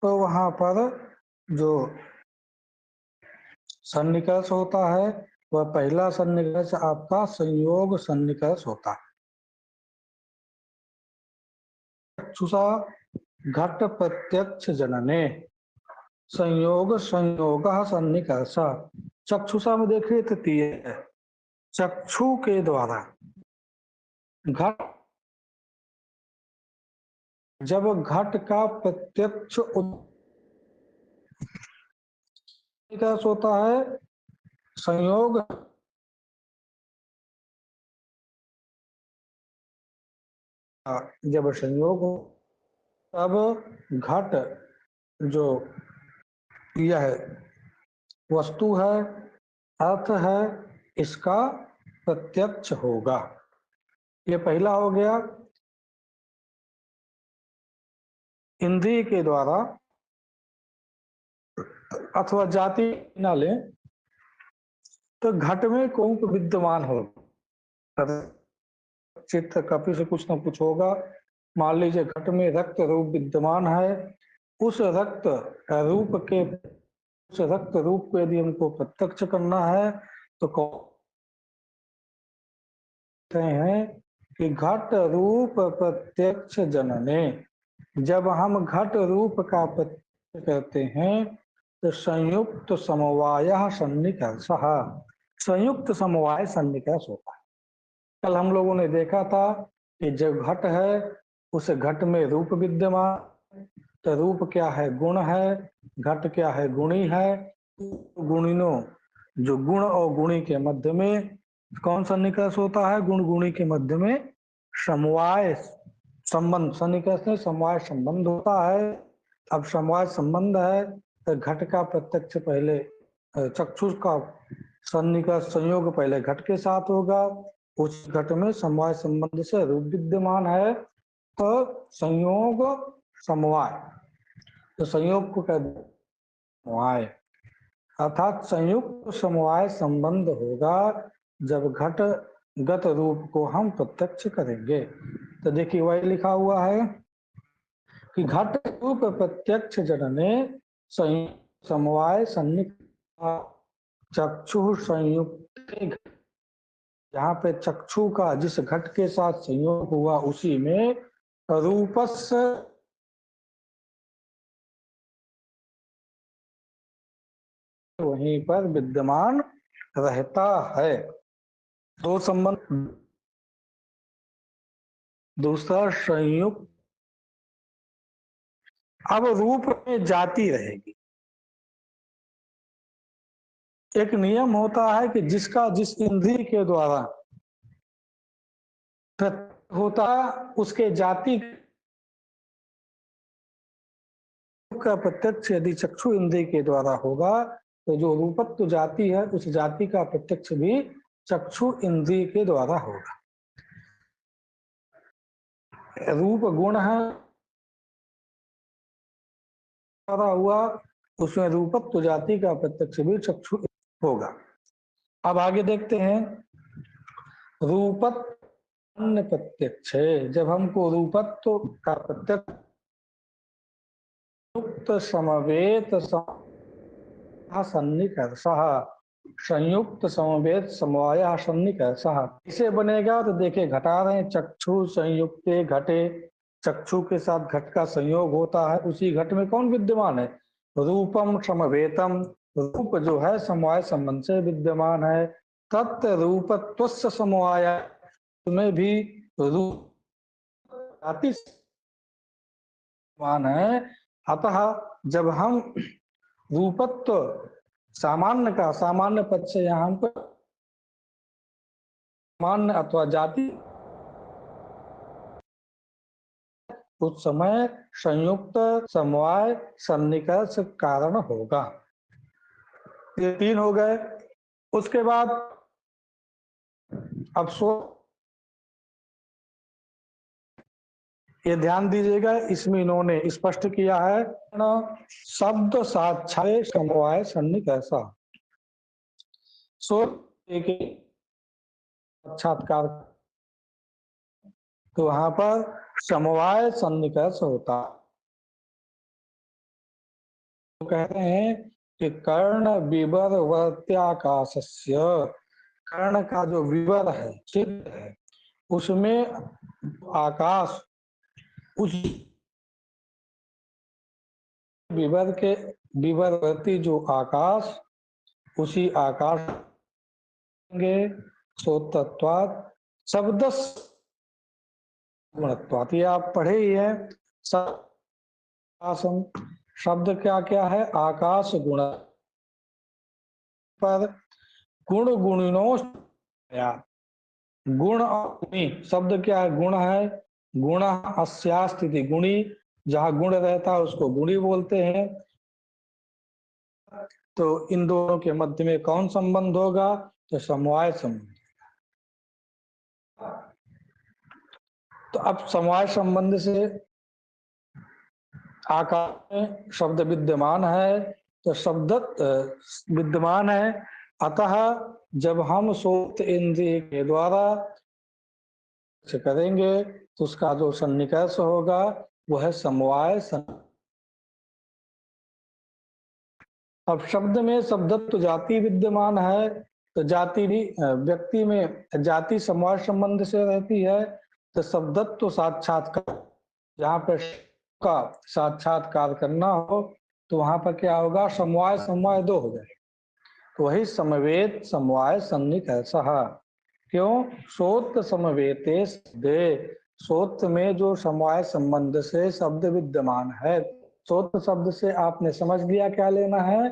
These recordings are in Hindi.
तो वहां पर जो सन्निकर्ष होता है वह पहला सन्निकर्ष आपका संयोग सन्निकर्ष होता है। चक्षुषा घट प्रत्यक्ष जनने संयोग संयोग सन्निकर्ष। चक्षुषा में देखिए तृतीय है, चक्षु के द्वारा घट, जब घट का प्रत्यक्ष सन्निकर्ष होता है संयोग, जब संयोग हो तब घट जो यह वस्तु है, अर्थ है, इसका प्रत्यक्ष होगा। ये पहला हो गया। इंद्रिय के द्वारा अथवा जाति न लें तो घट में कौन विद्यमान हो, चित्त कपि से कुछ न कुछ होगा। मान लीजिए घट में रक्त रूप विद्यमान है, उस रक्त रूप के, उस रक्त रूप को यदि हमको प्रत्यक्ष करना है तो कहते हैं कि घट रूप प्रत्यक्ष जनने। जब हम घट रूप का प्रत्यक्ष करते हैं तो संयुक्त समवाय सन्निकर्ष, संयुक्त समवाय सन्निकर्ष होता है। कल हम लोगों ने देखा था कि जब घट है उस घट में रूप विद्यमान, तो रूप क्या है, गुण है, घट क्या है, गुणी है। गुणिनों, जो गुण और गुणी के मध्य में कौन सन्निकर्ष होता है, गुण गुणी के मध्य में समवाय संबंध, सन्निकर्ष में समवाय संबंध होता है। अब समवाय संबंध है तो घट का प्रत्यक्ष पहले, चक्षुष का सन्निकर्ष संयोग पहले घट के साथ होगा, उस घट में समवाय संबंध से रूप विद्यमान है तो संयोग समवाय, तो संयोग को कहते हैं समवाय, अर्थात संयुक्त समवाय संबंध होगा जब घट गत रूप को हम प्रत्यक्ष करेंगे। तो देखिए वही लिखा हुआ है कि घट रूप प्रत्यक्ष जनने संयुक्त समवाय सन्निकर्ष चक्षु संयुक्त, यहाँ पे चक्षु का जिस घट के साथ संयोग हुआ उसी में रूपस्य वहीं पर विद्यमान रहता है। दो संबंध, दूसरा संयुक्त। अब रूप में जाति रहेगी। एक नियम होता है कि जिसका जिस इंद्रिय के द्वारा होता उसके जाति का प्रत्यक्ष यदि चक्षु इंद्रिय के द्वारा होगा तो जो रूपत्व जाति है उस जाति का प्रत्यक्ष भी चक्षु इंद्रिय के द्वारा होगा। रूप गुण है हुआ, उसमें रूपत्व जाति का प्रत्यक्ष भी चक्षु होगा। अब आगे देखते हैं रूपत्व प्रत्यक्ष है। जब हमको रूपत्व का प्रत्यक्ष युक्त समवेत सन्निकर्ष, संयुक्त समवेत समवाय सन्निकर्ष, इसे बनेगा तो देखे घटा रहे चक्षु संयुक्त घटे, चक्षु के साथ घट का संयोग होता है, उसी घट में कौन विद्यमान है, रूपम समवेतम, रूप जो है समवाय संबंध से विद्यमान है। तत् रूपत्व समवाय में भी रूप मान है। अतः जब हम रूपत्व सामान्य का, सामान्य पद से यहाँ हमको सामान्य अथवा जाति, उस समय संयुक्त समवाय सन्निकर्ष कारण होगा। ये तीन हो गए। उसके बाद अब ये ध्यान दीजिएगा, इसमें इन्होंने स्पष्ट किया है शब्द साक्षात समवाय सन्निकर्ष, साक्षात्कार तो वहां पर समवाय सन्निकर्ष होता। तो कहते हैं कि कर्ण विवर वर्त्याकाशस्य, कर्ण का जो विवर है, चित्र है, उसमें आकाश, उस विवर के विवरवर्ती जो आकाश, उसी आकाश के सोतत्वात् शब्दस गुणत्वात्, ये आप पढ़े ही है। आसन शब्द क्या क्या है? आकाश गुण पर गुण गुणिनो, गुण और गुणी शब्द क्या है? गुण है। गुण अस्या स्थिति गुणी, जहाँ गुण रहता है उसको गुणी बोलते हैं। तो इन दोनों के मध्य में कौन संबंध होगा? तो समवाय संबंध। तो अब समवाय संबंध से आकाश में शब्द विद्यमान है, तो शब्द विद्यमान है, अतः जब हम सोत इंद्रिय के द्वारा से करेंगे तो उसका जो सन्निकर्ष होगा वह है समवाय। अब शब्द में शब्दत्व जाति विद्यमान है, तो जाति भी व्यक्ति में जाति समवाय संबंध से रहती है, तो शब्दत्व साक्षात्कार, जहाँ पर का साक्षात्कार करना हो तो वहां पर क्या होगा? समवाय समवाय दो हो जाए, तो वही समवेत समवाय सन्निकर्ष। क्यों? सोत समवेते दे, सोत में जो समवाय संबंध से शब्द विद्यमान है, सोत शब्द से आपने समझ लिया क्या लेना है?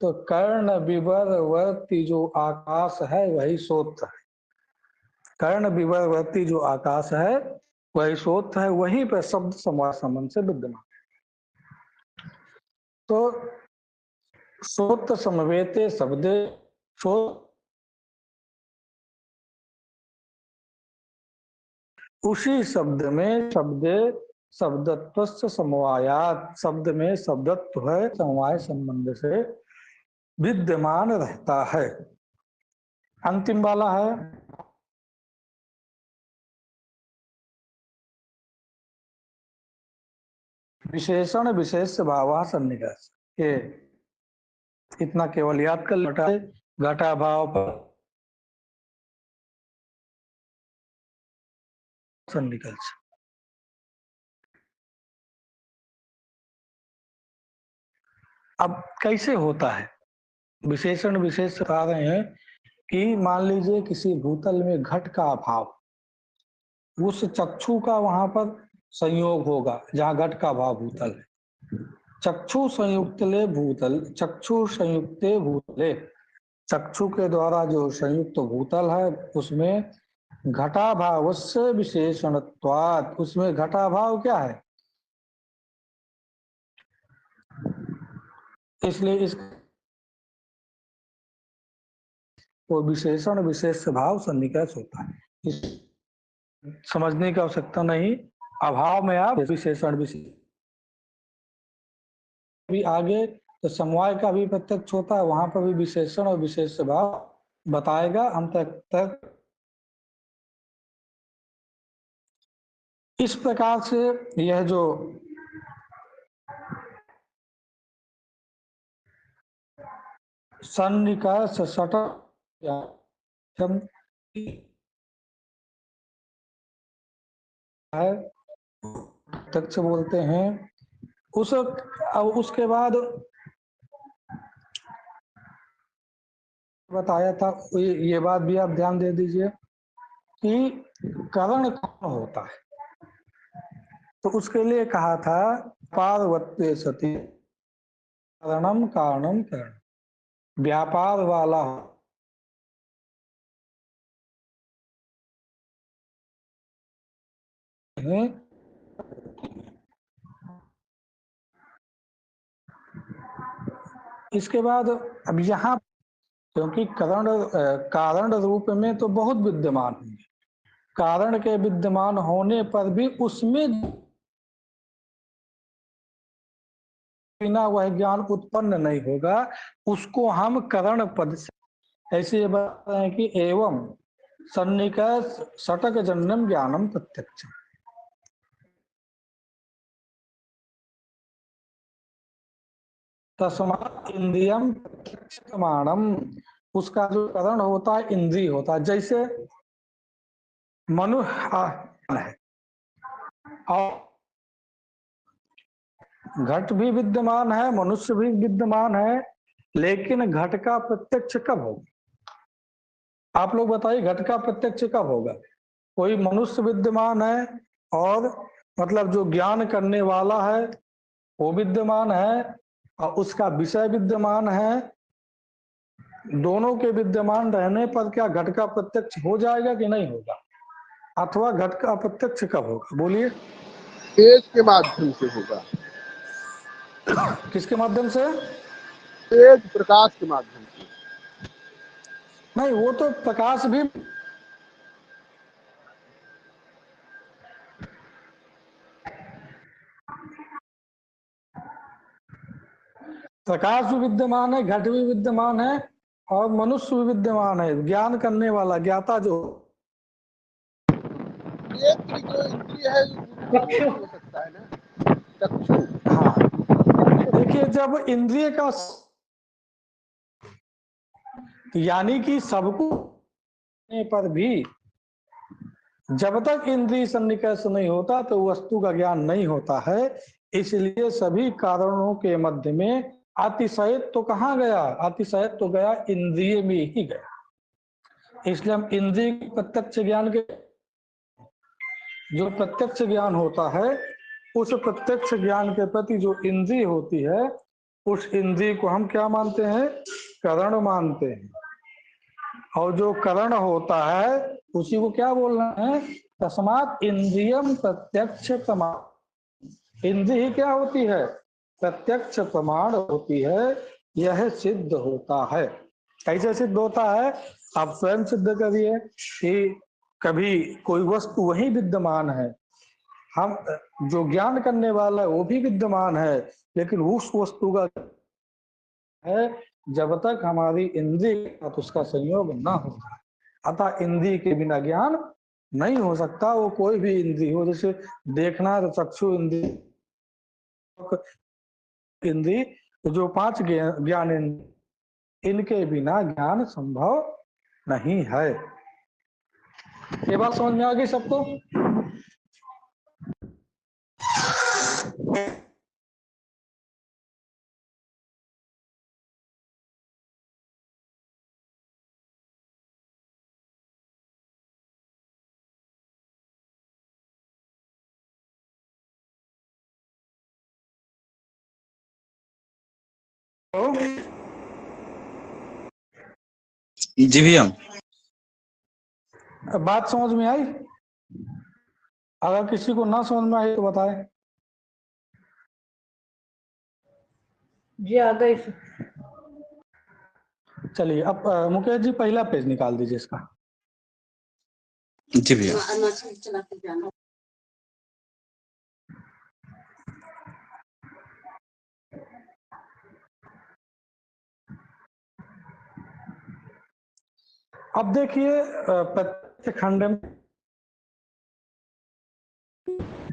तो कर्ण विवरवर्ती जो आकाश है वही सोत है। कर्ण विवरवर्ती जो आकाश है वही सोत है, वहीं पर शब्द समवाय संबंध से विद्यमान। तो सोत समवेते शब्द, सोत उसी शब्द में शब्द शब्दत्व समवायात, शब्द में शब्दत्व है, समवाय संबंध से विद्यमान रहता है। अंतिम वाला है विशेषण विशेष भाव सन्निकर्ष। ये इतना केवल याद कर लौटा है। घटा भाव पर सन्निकर्ष। अब कैसे होता है? विशेषण विशेष बता रहे हैं कि मान लीजिए किसी भूतल में घट का अभाव, उस चक्षु का वहां पर संयोग होगा जहां घट का भाव भूतल है। चक्षु संयुक्त ले भूतल, चक्षु संयुक्ते भूतले, चक्षु के द्वारा जो संयुक्त भूतल है उसमें घटाभाव से विशेषणत्वात्, उसमें घटाभाव क्या है? इसलिए इस वो विशेषण विशेष भाव सन्निकर्ष होता है। इस समझने की आवश्यकता नहीं, अभाव में आप विशेषण विशेष भी आगे तो समवाय का भी प्रत्यक्ष होता है, वहां पर भी विशेषण और विशेष भाव बताएगा हम तक। इस प्रकार से यह जो सन्निकर्ष सटक है प्रत्यक्ष बोलते हैं। अब उसके बाद बताया था, ये बात भी आप ध्यान दे दीजिए कि करण कौन होता है। तो उसके लिए कहा था पार्वत्य सती कारणम कारणम करण, व्यापार वाला है। इसके बाद अब यहाँ क्योंकि कारण रूप में तो बहुत विद्यमान है, कारण के विद्यमान होने पर भी उसमें बिना वह ज्ञान उत्पन्न नहीं होगा, उसको हम करण पद से ऐसे ये बात है कि एवं सन्निकर्ष सटक जन्यम ज्ञानम प्रत्यक्ष। तस्मात् इंद्रियम प्रमाणम, उसका जो करण होता है इंद्रिय होता है। जैसे मनुष्य है और घट भी विद्यमान है, मनुष्य भी विद्यमान है, लेकिन घट का प्रत्यक्ष कब होगा? आप लोग बताइए, घट का प्रत्यक्ष कब होगा? कोई मनुष्य विद्यमान है और मतलब जो ज्ञान करने वाला है वो विद्यमान है और उसका विषय विद्यमान है। दोनों के विद्यमान रहने पर क्या घट का प्रत्यक्ष हो जाएगा कि नहीं होगा? अथवा घट का प्रत्यक्ष कब होगा? बोलिए। तेज के माध्यम से होगा। किसके माध्यम से? तेज प्रकाश के माध्यम से। नहीं, वो तो प्रकाश भी विद्यमान है, घट भी विद्यमान है और मनुष्य भी विद्यमान है, ज्ञान करने वाला ज्ञाता जो नेत्र जो इंद्रिय है वो भी हो सकता है ना, चक्षु। हाँ, देखिए जब इंद्रिय का यानी कि सबको पर भी जब तक इंद्रिय सन्निकर्ष नहीं होता तो वस्तु का ज्ञान नहीं होता है। इसलिए सभी कारणों के मध्य में अतिशयत्व तो कहाँ गया? अतिशयत्व तो गया इंद्रिय में ही गया। इसलिए हम इंद्रिय प्रत्यक्ष ज्ञान के जो प्रत्यक्ष ज्ञान होता है उस प्रत्यक्ष ज्ञान के प्रति जो इंद्रिय होती है उस इंद्रिय को हम क्या मानते हैं? करण मानते हैं। और जो करण होता है उसी को क्या बोलना है? तस्मात् इंद्रियम प्रत्यक्ष प्रमाण। इंद्रिय क्या होती है? प्रत्यक्ष प्रमाण होती है। यह सिद्ध होता है। कैसे सिद्ध होता है? आप स्वयं सिद्ध करिए कि कभी कोई वस्तु वही विद्यमान है, हम जो ज्ञान करने वाला है वो भी विद्यमान है, लेकिन उस वस्तु का है जब तक हमारी इंद्रिय का उसका संयोग न हो। अतः इंद्रिय के बिना ज्ञान नहीं हो सकता। वो कोई भी इंद्रिय हो, जैसे देखना तो चक्षु इंद्रिय, इंद्रिय जो पांच ज्ञान इंद्रिय, इनके बिना ज्ञान संभव नहीं है। ये बात समझ में आ गई सबको? जी भैया। बात समझ में आई? अगर किसी को ना समझ में आई तो बताएं। जी आ गई। चलिए अब मुकेश जी पहला पेज निकाल दीजिए इसका। जी भैया। अब देखिए प्रत्येक खंड में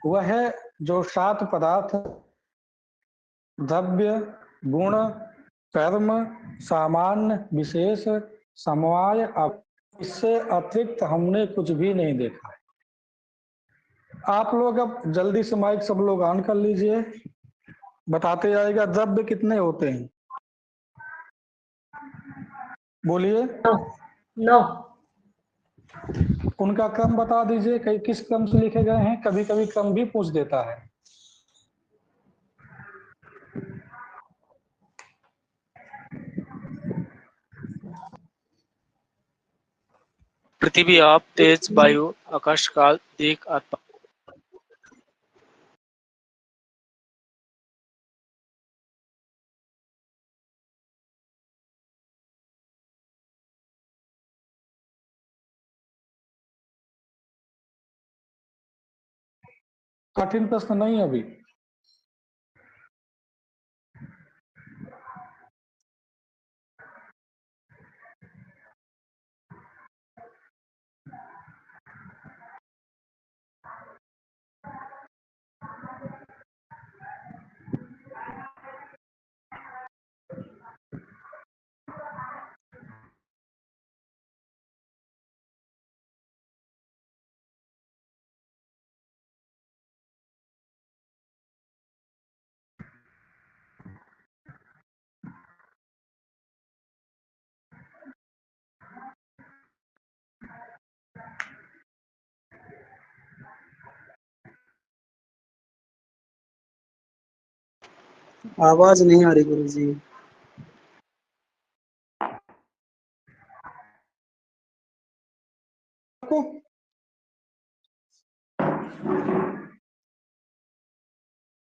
वह है जो 7 पदार्थ द्रव्य, गुण, कर्म, सामान्य, विशेष, समवाय, इससे अतिरिक्त हमने कुछ भी नहीं देखा है। आप लोग अब जल्दी से माइक सब लोग ऑन कर लीजिए, बताते जाएगा द्रव्य कितने होते हैं। बोलिए। 9। उनका क्रम बता दीजिए, कई किस क्रम से लिखे गए हैं? कभी कभी क्रम भी पूछ देता है। पृथ्वी, आप, तेज, वायु, आकाश, काल, देख, आत्मा। कठिन प्रश्न नहीं अभी। आवाज नहीं आ रही गुरु जी। आपको